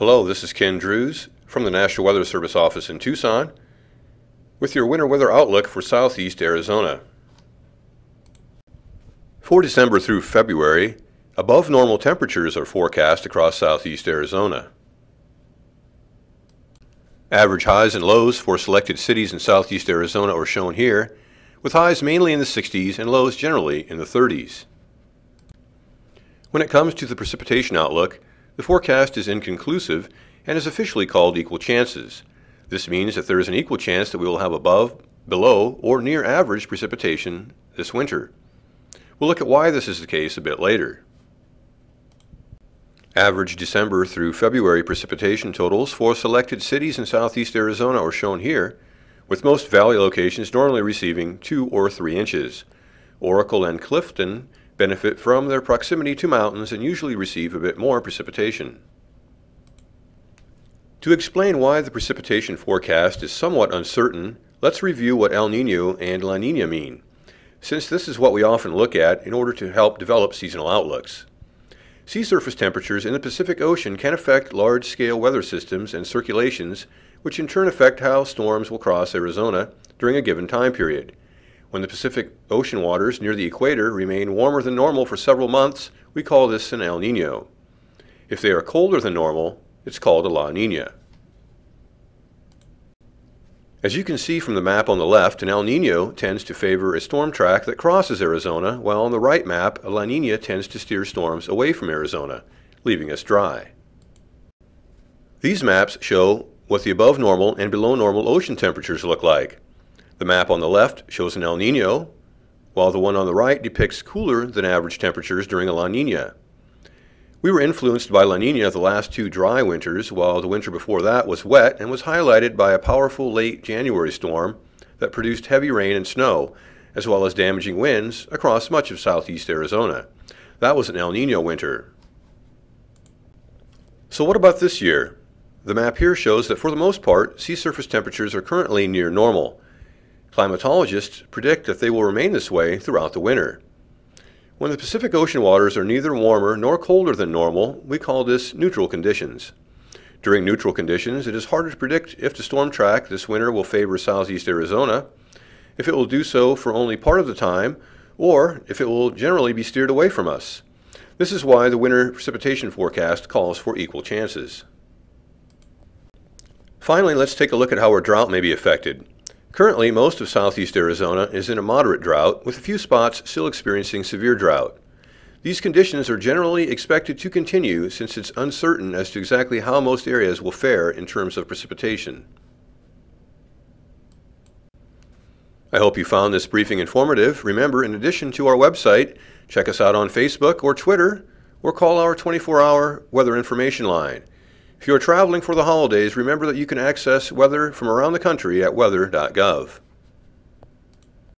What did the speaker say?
Hello, this is Ken Drews from the National Weather Service office in Tucson with your winter weather outlook for southeast Arizona. For December through February, above normal temperatures are forecast across southeast Arizona. Average highs and lows for selected cities in southeast Arizona are shown here, with highs mainly in the 60s and lows generally in the 30s. When it comes to the precipitation outlook, the forecast is inconclusive and is officially called equal chances. This means that there is an equal chance that we will have above, below, or near average precipitation this winter. We'll look at why this is the case a bit later. Average December through February precipitation totals for selected cities in southeast Arizona are shown here, with most valley locations normally receiving 2 or 3 inches. Oracle and Clifton benefit from their proximity to mountains and usually receive a bit more precipitation. To explain why the precipitation forecast is somewhat uncertain, let's review what El Niño and La Niña mean, since this is what we often look at in order to help develop seasonal outlooks. Sea surface temperatures in the Pacific Ocean can affect large-scale weather systems and circulations, which in turn affect how storms will cross Arizona during a given time period. When the Pacific Ocean waters near the equator remain warmer than normal for several months, we call this an El Niño. If they are colder than normal, it's called a La Niña. As you can see from the map on the left, an El Niño tends to favor a storm track that crosses Arizona, while on the right map, a La Niña tends to steer storms away from Arizona, leaving us dry. These maps show what the above normal and below normal ocean temperatures look like. The map on the left shows an El Niño, while the one on the right depicts cooler than average temperatures during a La Niña. We were influenced by La Niña the last 2 dry winters, while the winter before that was wet and was highlighted by a powerful late January storm that produced heavy rain and snow, as well as damaging winds across much of southeast Arizona. That was an El Niño winter. So what about this year? The map here shows that for the most part, sea surface temperatures are currently near normal. Climatologists predict that they will remain this way throughout the winter. When the Pacific Ocean waters are neither warmer nor colder than normal, we call this neutral conditions. During neutral conditions, it is harder to predict if the storm track this winter will favor southeast Arizona, if it will do so for only part of the time, or if it will generally be steered away from us. This is why the winter precipitation forecast calls for equal chances. Finally, let's take a look at how our drought may be affected. Currently, most of southeast Arizona is in a moderate drought, with a few spots still experiencing severe drought. These conditions are generally expected to continue since it's uncertain as to exactly how most areas will fare in terms of precipitation. I hope you found this briefing informative. Remember, in addition to our website, check us out on Facebook or Twitter, or call our 24-hour weather information line. If you are traveling for the holidays, remember that you can access weather from around the country at weather.gov.